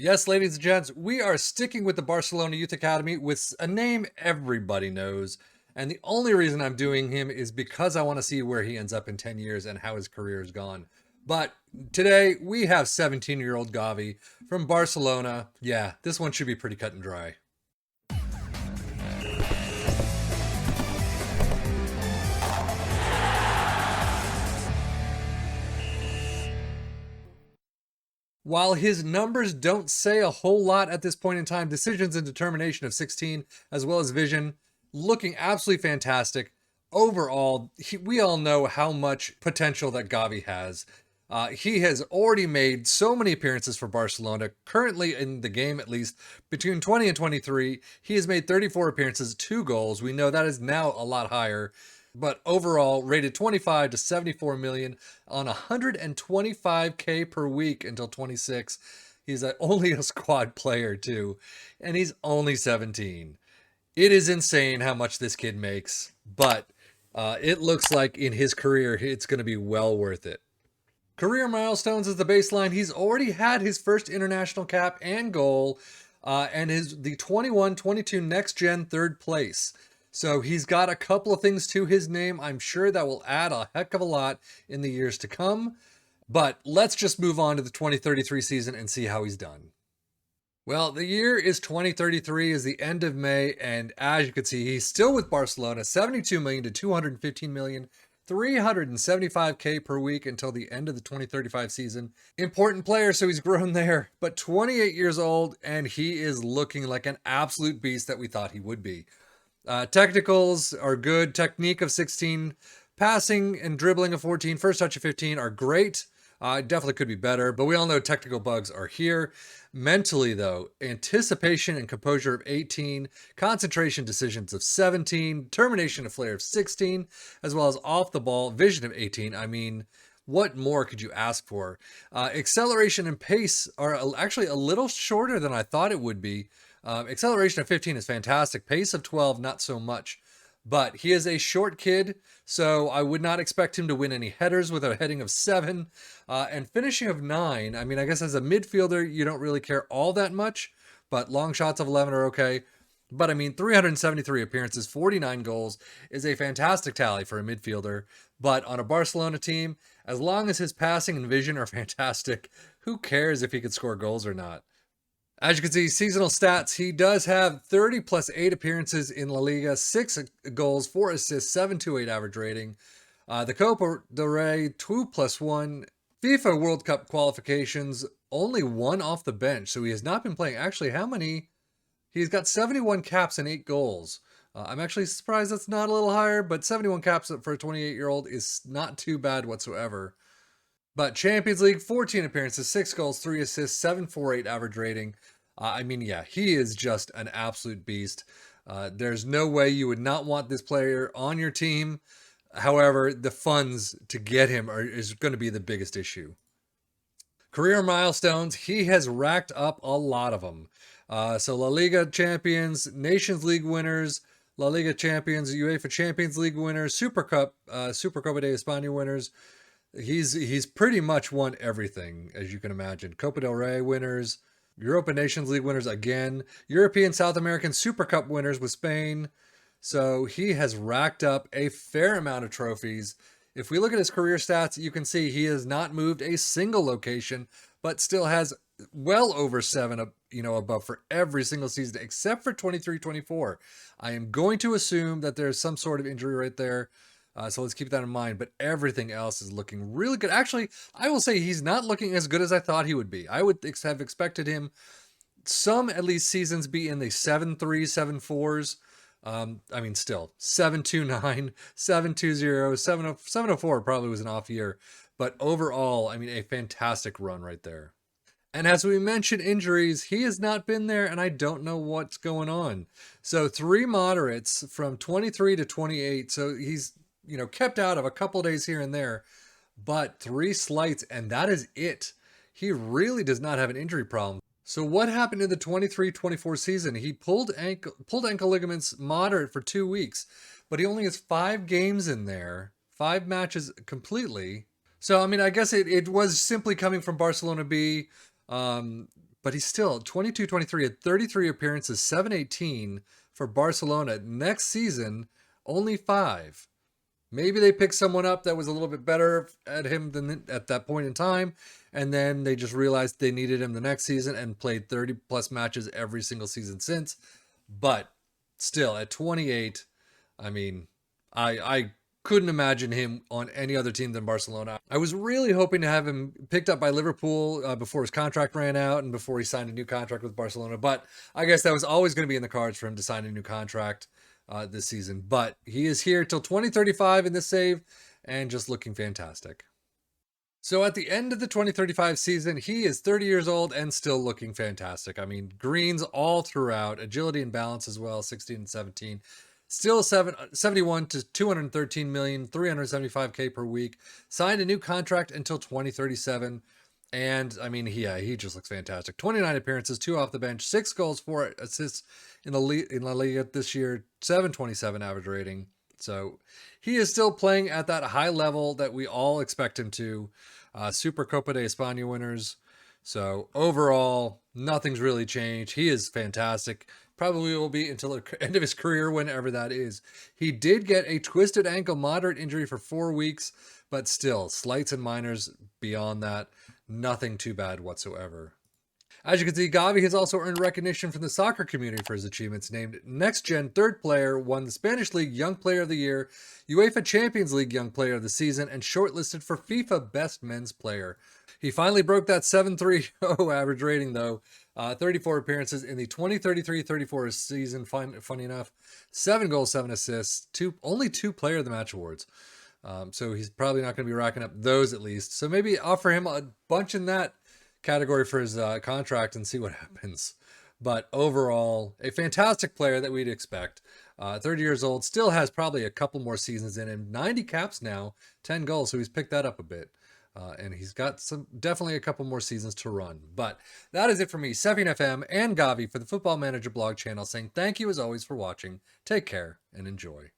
Yes, ladies and gents, we are sticking with the Barcelona Youth Academy with a name everybody knows. And the only reason I'm doing him is because I want to see where he ends up in 10 years and how his career has gone. But today we have 17-year-old Gavi from Barcelona. Yeah, this one should be pretty cut and dry. While his numbers don't say a whole lot at this point in time, decisions and determination of 16, as well as vision, looking absolutely fantastic. Overall, we all know how much potential that Gavi has. He has already made so many appearances for Barcelona. Currently in the game, at least, between 20 and 23, he has made 34 appearances, 2 goals. We know that is now a lot higher. But overall, rated 25 to 74 million on 125K per week until 26. He's only a squad player, too. And he's only 17. It is insane how much this kid makes. But it looks like in his career, it's going to be well worth it. Career milestones is the baseline. He's already had his first international cap and goal, and the 21-22 next gen third place. So he's got a couple of things to his name. I'm sure that will add a heck of a lot in the years to come. But let's just move on to the 2033 season and see how he's done. Well, the year is 2033, is the end of May, and as you can see, he's still with Barcelona, 72 million to 215 million, 375K per week until the end of the 2035 season. Important player, so he's grown there, but 28 years old, and he is looking like an absolute beast that we thought he would be. Technicals are good. Technique of 16. Passing and dribbling of 14. First touch of 15 are great. Definitely could be better, but we all know technical bugs are here. Mentally, though, anticipation and composure of 18. Concentration decisions of 17. Determination and flair of 16. As well as off the ball vision of 18. I mean, what more could you ask for? Acceleration and pace are actually a little shorter than I thought it would be. Acceleration of 15 is fantastic. Pace of 12, not so much. But he is a short kid, so I would not expect him to win any headers with a heading of 7. And finishing of 9, I mean, I guess as a midfielder, you don't really care all that much, but long shots of 11 are okay. But I mean, 373 appearances, 49 goals is a fantastic tally for a midfielder. But on a Barcelona team, as long as his passing and vision are fantastic, who cares if he could score goals or not? As you can see, seasonal stats, he does have 30 plus 8 appearances in La Liga, 6 goals, 4 assists, 7.28 average rating. The Copa del Rey, 2 plus 1. FIFA World Cup qualifications, only 1 off the bench. So he has not been playing. Actually, how many? He's got 71 caps and 8 goals. I'm actually surprised that's not a little higher, but 71 caps for a 28-year-old is not too bad whatsoever. But Champions League, 14 appearances, 6 goals, 3 assists, 7.48 average rating. I mean, yeah, he is just an absolute beast. There's no way you would not want this player on your team. However, the funds to get him is going to be the biggest issue. Career milestones, he has racked up a lot of them. So La Liga champions, Nations League winners, La Liga champions, UEFA Champions League winners, Super Cup, Supercopa de España winners. He's pretty much won everything, as you can imagine. Copa del Rey winners, Europa Nations League winners again, European South American Super Cup winners with Spain. So he has racked up a fair amount of trophies. If we look at his career stats, you can see he has not moved a single location, but still has well over 7 above for every single season except for 23-24. I am going to assume that there's some sort of injury right there. So let's keep that in mind. But everything else is looking really good. Actually, I will say he's not looking as good as I thought he would be. I would have expected him some at least seasons be in the 7-3, 7-4s. I mean, still 7-2-9, 7-2-0, 7-4 probably was an off year. But overall, I mean, a fantastic run right there. And as we mentioned injuries, he has not been there, and I don't know what's going on. So 3 moderates from 23 to 28. So he's kept out of a couple days here and there, but 3 slights, and that is it. He really does not have an injury problem. So what happened in the 23-24 season? He pulled ankle ligaments moderate for 2 weeks, but he only has 5 games in there, 5 matches completely. So, I mean, I guess it was simply coming from Barcelona B, but he's still 22-23 at 33 appearances, 718 for Barcelona. Next season, only 5. Maybe they picked someone up that was a little bit better at him than at that point in time, and then they just realized they needed him the next season and played 30 plus matches every single season since. But still, at 28, I mean, I couldn't imagine him on any other team than Barcelona. I was really hoping to have him picked up by Liverpool before his contract ran out and before he signed a new contract with Barcelona. But I guess that was always going to be in the cards for him to sign a new contract this season. But he is here till 2035 in this save and just looking fantastic. So at the end of the 2035 season, he is 30 years old and still looking fantastic. I mean, greens all throughout, agility and balance as well, 16 and 17. Still 71 to 213 million, 375K per week. Signed a new contract until 2037. And I mean, he just looks fantastic. 29 appearances, 2 off the bench, 6 goals, 4 assists in La Liga this year, 727 average rating. So he is still playing at that high level that we all expect him to. Super Copa de España winners. So overall, nothing's really changed. He is fantastic. Probably will be until the end of his career, whenever that is. He did get a twisted ankle moderate injury for 4 weeks, but still, slights and minors beyond that. Nothing too bad whatsoever. As you can see, Gavi has also earned recognition from the soccer community for his achievements. Named Next Gen Third Player, won the Spanish League Young Player of the Year, UEFA Champions League Young Player of the Season, and shortlisted for FIFA Best Men's Player. He finally broke that 7.30 average rating, though. 34 appearances in the 2033-34 season, funny enough. 7 goals, 7 assists, only 2 Player of the Match awards. So he's probably not going to be racking up those at least. So maybe offer him a bunch in that category for his contract and see what happens. But overall, a fantastic player that we'd expect. 30 years old, still has probably a couple more seasons in him. 90 caps now, 10 goals, so he's picked that up a bit. And he's got definitely a couple more seasons to run. But that is it for me, Sefian FM and Gavi for the Football Manager blog channel, saying thank you as always for watching. Take care and enjoy.